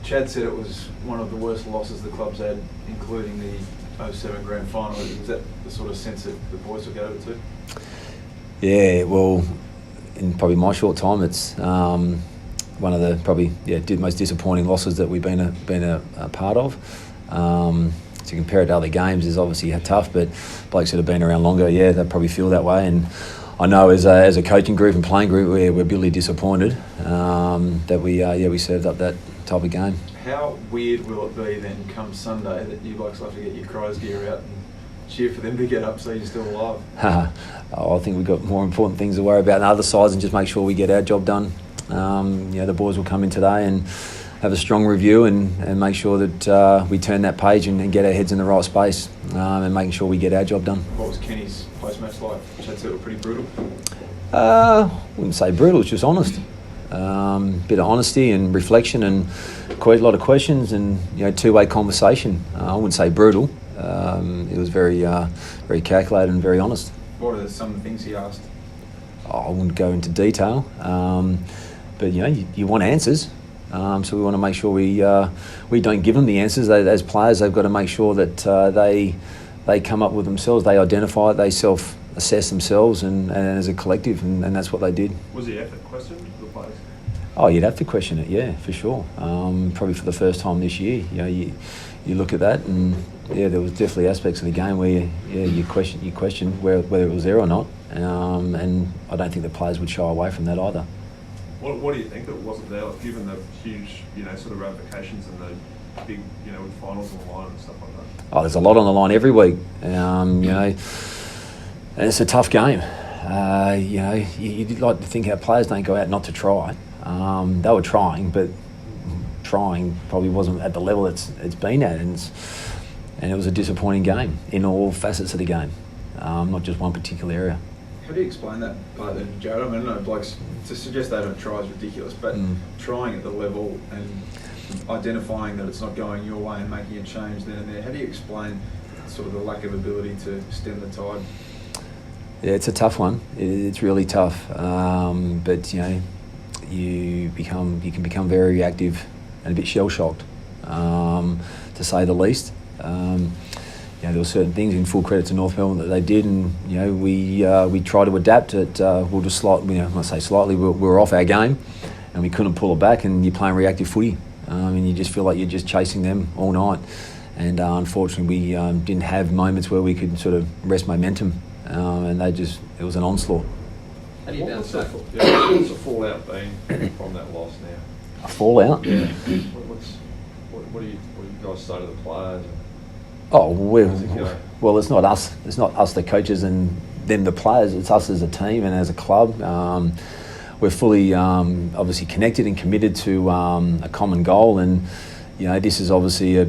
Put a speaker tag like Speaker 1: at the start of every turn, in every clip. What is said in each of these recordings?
Speaker 1: Chad said it was one of the worst losses the club's had, including the 07 grand final. Is that the sort of sense that the boys took out of it too?
Speaker 2: Yeah, well, in probably my short time, it's one of the most disappointing losses that we've been a part of. To compare it to other games is obviously tough, but blokes that have been around longer, they probably feel that way. And I know as a coaching group and playing group, we're bitterly disappointed that we served up that type of game.
Speaker 1: How weird will it be then come Sunday that you blokes will have to get your Crows gear out and cheer for them to get up so you're still alive?
Speaker 2: I think we've got more important things to worry about than other sides and just make sure we get our job done. The boys will come in today and have a strong review and make sure that we turn that page and get our heads in the right space and making sure we get our job done.
Speaker 1: What was Kenny's post-match like? Chad said it was pretty brutal.
Speaker 2: Wouldn't say brutal, it's just honest. Bit of honesty and reflection and quite a lot of questions and two-way conversation. I wouldn't say brutal. It was very calculated and very honest.
Speaker 1: What are some of the things he asked?
Speaker 2: I wouldn't go into detail, but you want answers. So we want to make sure we don't give them the answers. As players, they've got to make sure that they come up with themselves. They identify it. They self-assess themselves and as a collective, and that's what they did.
Speaker 3: Was the effort questioned for the players?
Speaker 2: Oh, you'd have to question it, yeah, for sure. Probably for the first time this year. You look at that, and there was definitely aspects of the game where you question whether it was there or not, and I don't think the players would shy away from that either.
Speaker 3: What do you think that wasn't there, given the huge, sort of ramifications and the big, with finals on the line and stuff like that?
Speaker 2: Oh, there's a lot on the line every week, and it's a tough game. You'd like to think our players don't go out not to try. They were trying, but trying probably wasn't at the level it's been at, and it was a disappointing game in all facets of the game, not just one particular area.
Speaker 1: How do you explain that part then, Jarrad? I mean, I know blokes, to suggest they don't try is ridiculous, but trying at the level and identifying that it's not going your way and making a change then and there, how do you explain sort of the lack of ability to stem the tide?
Speaker 2: Yeah, it's a tough one. It's really tough, but you can become very reactive and a bit shell-shocked, to say the least. There were certain things, in full credit to North Melbourne, that they did, and we try to adapt it. We'll just slightly, we were off our game, and we couldn't pull it back. And you're playing reactive footy, and you just feel like you're just chasing them all night. And unfortunately, we didn't have moments where we could sort of rest momentum, and it was an onslaught.
Speaker 4: How do you bounce back?
Speaker 3: What's the fallout been from that loss now?
Speaker 2: A fallout?
Speaker 3: Yeah. What do you guys say to the players?
Speaker 2: Oh, well, it's not us. It's not us, the coaches, and them, the players. It's us as a team and as a club. We're fully, obviously, connected and committed to a common goal. And this is obviously a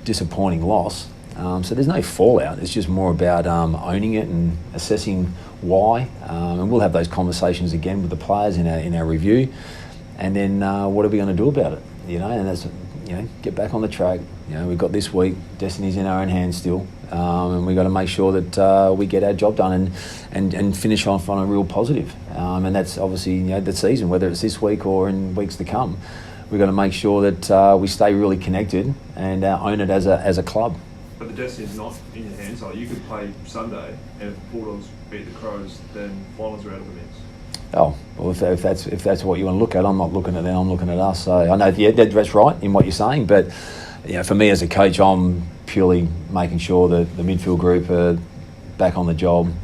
Speaker 2: disappointing loss. So there's no fallout. It's just more about owning it and assessing why. And we'll have those conversations again with the players in our review. And then what are we going to do about it? And that's get back on the track. We've got this week. Destiny's in our own hands still, and we've got to make sure that we get our job done and finish off on a real positive. And that's obviously the season, whether it's this week or in weeks to come. We've got to make sure that we stay really connected and own it as a club.
Speaker 3: But the destiny's not in your hands. Like, you could play Sunday, and if the Bulldogs beat the Crows, then finals are out of the mix.
Speaker 2: Oh, well, if that's what you want to look at, I'm not looking at them, I'm looking at us. So I know that's right in what you're saying, but for me as a coach, I'm purely making sure that the midfield group are back on the job.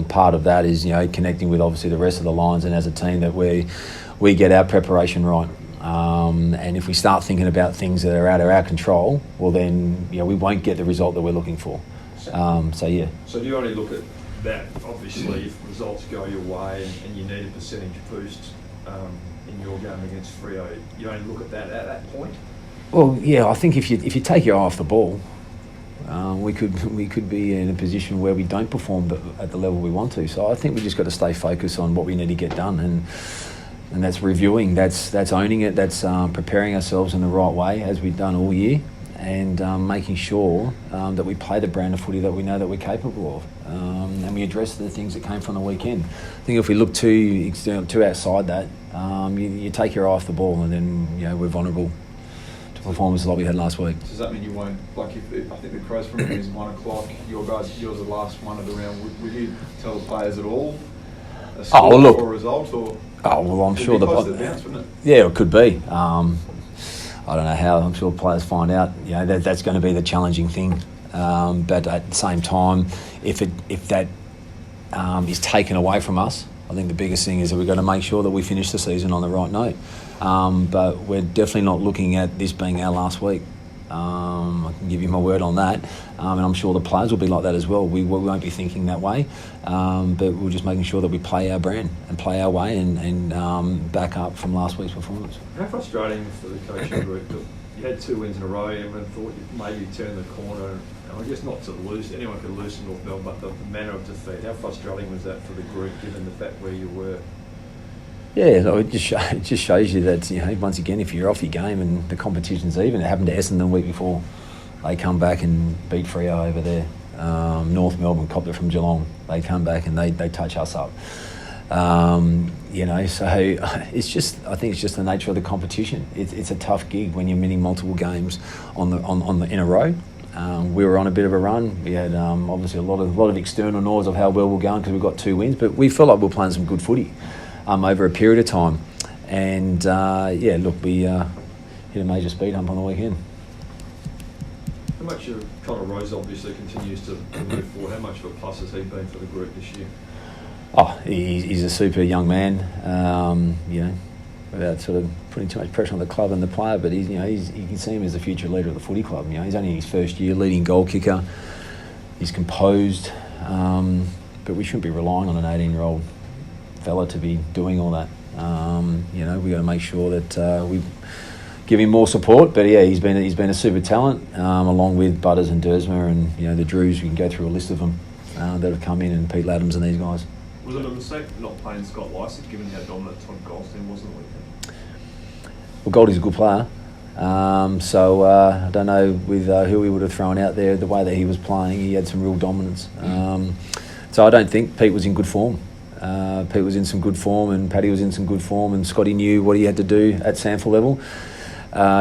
Speaker 2: Part of that is connecting with obviously the rest of the lines, and as a team that we get our preparation right. And if we start thinking about things that are out of our control, well then we won't get the result that we're looking for. So
Speaker 3: do you only look at that, obviously, if results go your way and you need a percentage boost in your game against Freo, you only look at that at that point?
Speaker 2: Well, yeah, I think if you take your eye off the ball, we could be in a position where we don't perform at the level we want to. So I think we just got to stay focused on what we need to get done, and that's reviewing, that's owning it, that's preparing ourselves in the right way as we've done all year, and making sure that we play the brand of footy that we know that we're capable of, and we address the things that came from the weekend. I think if we look too outside that, you take your eye off the ball, and then we're vulnerable performances like we had last week.
Speaker 1: Does that mean you won't, like if I think the Crows from is 1 o'clock, yours are the last one of the round, would you tell the players at all a score
Speaker 2: look.
Speaker 1: or a result? Or
Speaker 2: I'm sure
Speaker 1: the bounce, wouldn't it?
Speaker 2: Yeah, it could be. I don't know how. I'm sure players find out. That's going to be the challenging thing. But at the same time, if that is taken away from us, I think the biggest thing is that we've got to make sure that we finish the season on the right note. But we're definitely not looking at this being our last week. I can give you my word on that, and I'm sure the players will be like that as well. We won't be thinking that way, but we're just making sure that we play our brand and play our way and back up from last week's performance.
Speaker 3: How frustrating for the coaching group that you had 2 wins in a row, everyone thought you maybe turned the corner, and I guess not to lose, anyone could lose to North Melbourne, but the manner of defeat, how frustrating was that for the group given the fact where you were?
Speaker 2: Yeah, it just shows you that, once again, if you're off your game and the competition's even, it happened to Essendon the week before. They come back and beat Freo over there. North Melbourne copped it from Geelong. They come back and they touch us up. So it's just, I think it's just the nature of the competition. It's a tough gig when you're winning multiple games in a row. We were on a bit of a run. We had obviously a lot of external noise of how well we're going because we've got 2 wins, but we felt like we're playing some good footy over a period of time. And we hit a major speed hump on the weekend.
Speaker 3: How much of Connor Rose obviously continues to move forward? How much of a plus has he been for the group this year?
Speaker 2: Oh, he's a super young man. Without sort of putting too much pressure on the club and the player, but you can see him as the future leader of the footy club. He's only in his first year, leading goal kicker. He's composed, but we shouldn't be relying on an 18-year-old fella to be doing all that. We've got to make sure that we give him more support. But yeah, he's been a super talent, along with Butters and Dersma and the Drews. We can go through a list of them that have come in, and Pete Laddams and these guys.
Speaker 5: Was it a mistake not playing Scott Lycett, given how dominant Todd Goldstein was on the weekend?
Speaker 2: Well, Goldie's a good player, so I don't know with who he would have thrown out there. The way that he was playing, he had some real dominance. So I don't think Pete was in good form. Pete was in some good form, and Paddy was in some good form, and Scotty knew what he had to do at SANFL level.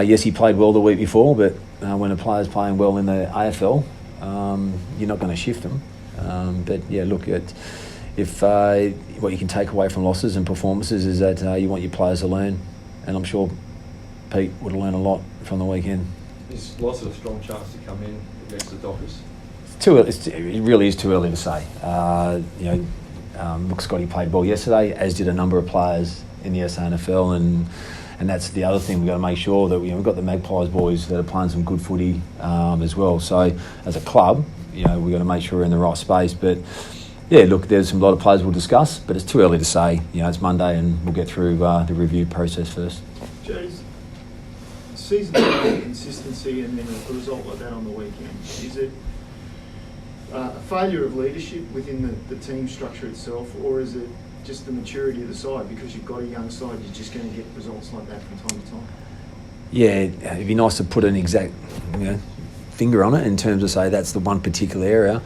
Speaker 2: Yes, he played well the week before, but when a player's playing well in the AFL, you're not going to shift them. If what you can take away from losses and performances is that you want your players to learn, and I'm sure Pete would have learned a lot from the weekend.
Speaker 3: Is Lycett a strong chance to come in against the Dockers?
Speaker 2: It really is too early to say. Scotty played well yesterday, as did a number of players in the SANFL, and that's the other thing. We've got to make sure that we've got the Magpies boys that are playing some good footy as well. So as a club, we've got to make sure we're in the right space. But yeah, look, there's a lot of players we'll discuss, but it's too early to say. It's Monday, and we'll get through the review process first.
Speaker 6: Jays, season consistency and then a result like that on the weekend, is it a failure of leadership within the team structure itself, or is it just the maturity of the side? Because you've got a young side, you're just going to get results like that from time to time. Yeah,
Speaker 2: it'd be nice to put an exact finger on it in terms of say that's the one particular area.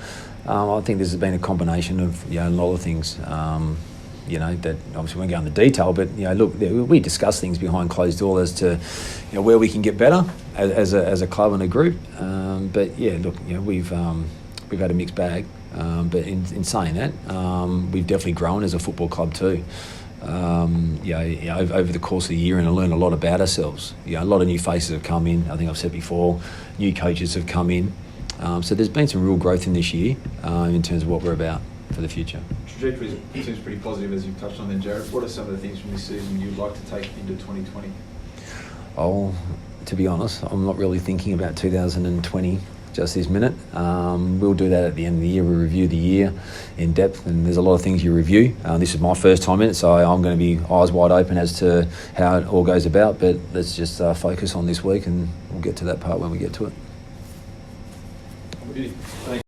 Speaker 2: I think this has been a combination of a lot of things. That obviously won't go into detail, but we discuss things behind closed doors as to where we can get better as a club and a group. We've had a mixed bag. But in saying that, we've definitely grown as a football club too. Over the course of the year, and learned a lot about ourselves. A lot of new faces have come in. I think I've said before, new coaches have come in. So there's been some real growth in this year in terms of what we're about for the future.
Speaker 1: Trajectory seems pretty positive, as you've touched on then, Jarrad. What are some of the things from this season you'd like to take into 2020?
Speaker 2: Oh, to be honest, I'm not really thinking about 2020 just this minute. We'll do that at the end of the year. We'll review the year in depth, and there's a lot of things you review. This is my first time in it, so I'm going to be eyes wide open as to how it all goes about, but let's just focus on this week, and we'll get to that part when we get to it.
Speaker 1: Thanks.